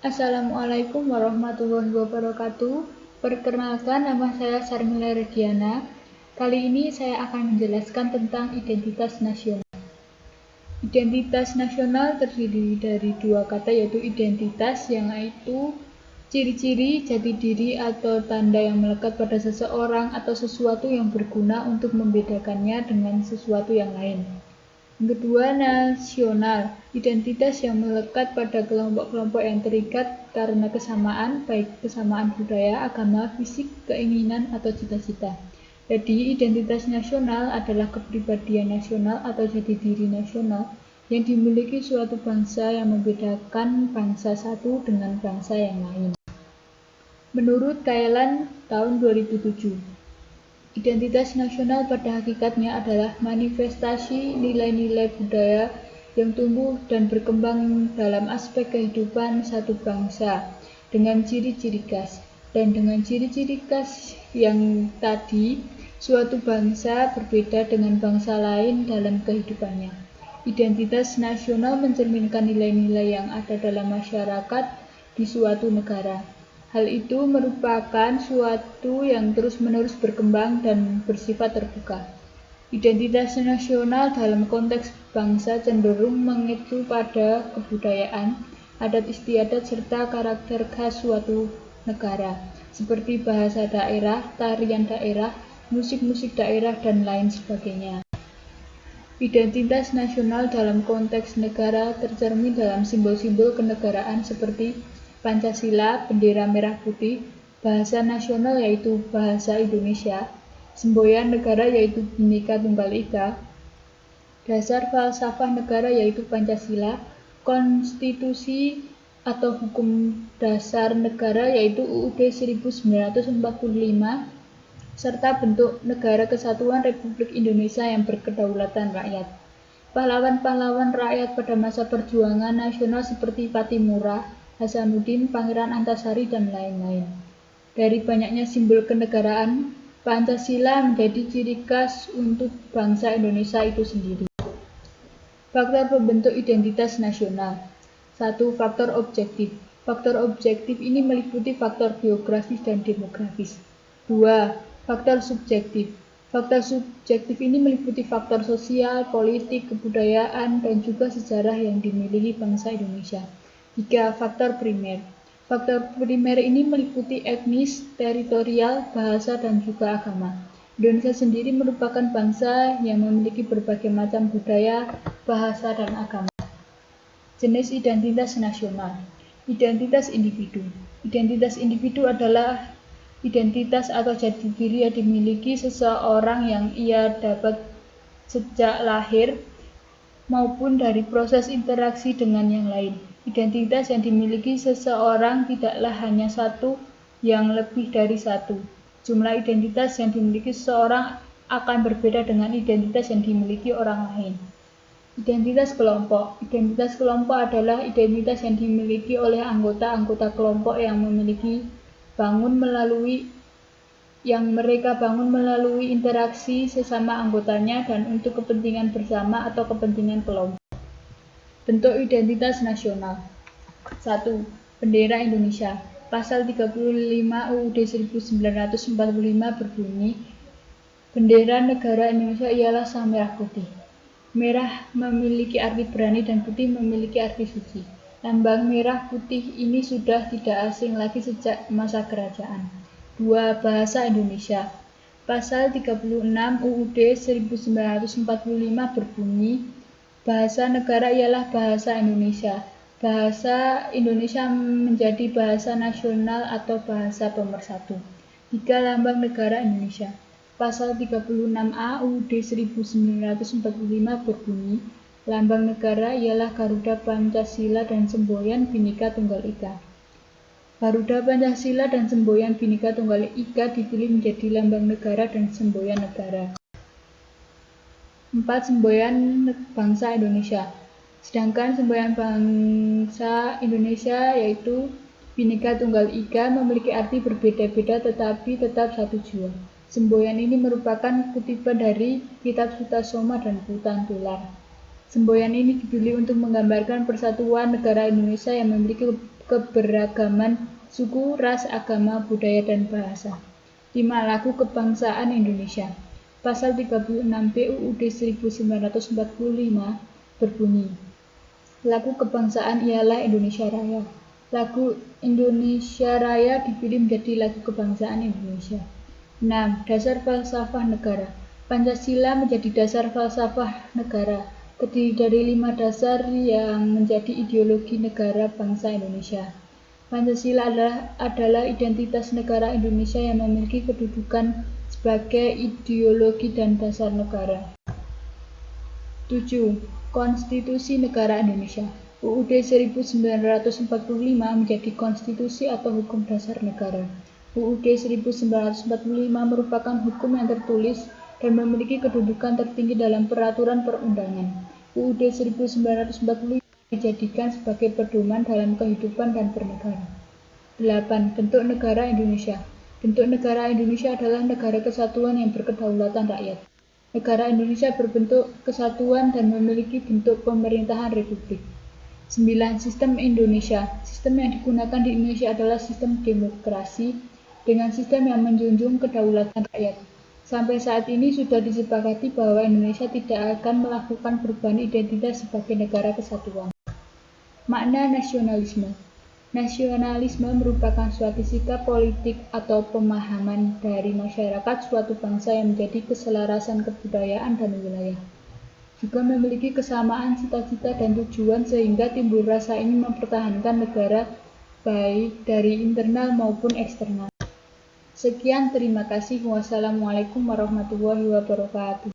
Assalamualaikum warahmatullahi wabarakatuh. Perkenalkan, nama saya Sarmila Rediana. Kali ini saya akan menjelaskan tentang identitas nasional. Identitas nasional terdiri dari dua kata, yaitu identitas yang itu ciri-ciri, jati diri, atau tanda yang melekat pada seseorang atau sesuatu yang berguna untuk membedakannya dengan sesuatu yang lain. Yang kedua, nasional, identitas yang melekat pada kelompok-kelompok yang terikat karena kesamaan, baik kesamaan budaya, agama, fisik, keinginan, atau cita-cita. Jadi, identitas nasional adalah kepribadian nasional atau jati diri nasional yang dimiliki suatu bangsa yang membedakan bangsa satu dengan bangsa yang lain. Menurut Thailand tahun 2007, identitas nasional pada hakikatnya adalah manifestasi nilai-nilai budaya yang tumbuh dan berkembang dalam aspek kehidupan satu bangsa dengan ciri-ciri khas. Dan dengan ciri-ciri khas yang tadi, suatu bangsa berbeda dengan bangsa lain dalam kehidupannya. Identitas nasional mencerminkan nilai-nilai yang ada dalam masyarakat di suatu negara. Hal itu merupakan suatu yang terus-menerus berkembang dan bersifat terbuka. Identitas nasional dalam konteks bangsa cenderung mengacu pada kebudayaan, adat istiadat, serta karakter khas suatu negara, seperti bahasa daerah, tarian daerah, musik-musik daerah, dan lain sebagainya. Identitas nasional dalam konteks negara tercermin dalam simbol-simbol kenegaraan seperti Pancasila, bendera merah putih, bahasa nasional yaitu bahasa Indonesia, semboyan negara yaitu Bhinneka Tunggal Ika, dasar falsafah negara yaitu Pancasila, konstitusi atau hukum dasar negara yaitu UUD 1945, serta bentuk negara kesatuan Republik Indonesia yang berkedaulatan rakyat. Pahlawan-pahlawan rakyat pada masa perjuangan nasional seperti Pattimura, Hasanuddin, Pangeran Antasari, dan lain-lain. Dari banyaknya simbol kenegaraan, Pancasila menjadi ciri khas untuk bangsa Indonesia itu sendiri. Faktor pembentuk identitas nasional. 1. Faktor objektif. Faktor objektif ini meliputi faktor geografis dan demografis. 2. Faktor subjektif. Faktor subjektif ini meliputi faktor sosial, politik, kebudayaan, dan juga sejarah yang dimiliki bangsa Indonesia. 3. Faktor primer. Faktor primer ini meliputi etnis, teritorial, bahasa, dan juga agama. Indonesia sendiri merupakan bangsa yang memiliki berbagai macam budaya, bahasa, dan agama. Jenis identitas nasional. Identitas individu. Identitas individu adalah identitas atau jati diri yang dimiliki seseorang yang ia dapat sejak lahir maupun dari proses interaksi dengan yang lain. Identitas yang dimiliki seseorang tidaklah hanya satu yang lebih dari satu. Jumlah identitas yang dimiliki seseorang akan berbeda dengan identitas yang dimiliki orang lain. Identitas kelompok. Identitas kelompok adalah identitas yang dimiliki oleh anggota-anggota kelompok yang mereka bangun melalui interaksi sesama anggotanya dan untuk kepentingan bersama atau kepentingan kelompok. Bentuk identitas nasional. 1. Bendera Indonesia. Pasal 35 UUD 1945 berbunyi, bendera negara Indonesia ialah sang merah putih. Merah memiliki arti berani dan putih memiliki arti suci. Lambang merah putih ini sudah tidak asing lagi sejak masa kerajaan. 2. Bahasa Indonesia. Pasal 36 UUD 1945 berbunyi, bahasa negara ialah bahasa Indonesia. Bahasa Indonesia menjadi bahasa nasional atau bahasa pemersatu. 3. Lambang negara Indonesia. Pasal 36A UUD 1945 berbunyi, lambang negara ialah Garuda Pancasila dan semboyan Bhinneka Tunggal Ika. Garuda Pancasila dan semboyan Bhinneka Tunggal Ika dipilih menjadi lambang negara dan semboyan negara. 4. Semboyan bangsa Indonesia. Sedangkan semboyan bangsa Indonesia yaitu Bhinneka Tunggal Ika memiliki arti berbeda-beda tetapi tetap satu jua. Semboyan ini merupakan kutipan dari Kitab Sutasoma dan Putan Tular. Semboyan ini dipilih untuk menggambarkan persatuan negara Indonesia yang memiliki keberagaman suku, ras, agama, budaya, dan bahasa. 5. Lagu Kebangsaan Indonesia. Pasal 36 UUD 1945 berbunyi, lagu kebangsaan ialah Indonesia Raya. Lagu Indonesia Raya dipilih menjadi lagu kebangsaan Indonesia. 6. Dasar falsafah negara. Pancasila menjadi dasar falsafah negara, terdiri dari 5 dasar yang menjadi ideologi negara bangsa Indonesia. Pancasila adalah identitas negara Indonesia yang memiliki kedudukan sebagai ideologi dan dasar negara. 7. Konstitusi Negara Indonesia. UUD 1945 menjadi konstitusi atau hukum dasar negara. UUD 1945 merupakan hukum yang tertulis dan memiliki kedudukan tertinggi dalam peraturan perundangan. UUD 1945 dijadikan sebagai pedoman dalam kehidupan dan bernegara. 8. Bentuk negara Indonesia. Bentuk negara Indonesia adalah negara kesatuan yang berkedaulatan rakyat. Negara Indonesia berbentuk kesatuan dan memiliki bentuk pemerintahan republik. 9. Sistem Indonesia. Sistem yang digunakan di Indonesia adalah sistem demokrasi dengan sistem yang menjunjung kedaulatan rakyat. Sampai saat ini sudah disepakati bahwa Indonesia tidak akan melakukan perubahan identitas sebagai negara kesatuan. Makna nasionalisme. Nasionalisme merupakan suatu sikap politik atau pemahaman dari masyarakat suatu bangsa yang menjadi keselarasan kebudayaan dan wilayah. Juga memiliki kesamaan cita-cita dan tujuan sehingga timbul rasa ingin mempertahankan negara baik dari internal maupun eksternal. Sekian, terima kasih. Wassalamualaikum warahmatullahi wabarakatuh.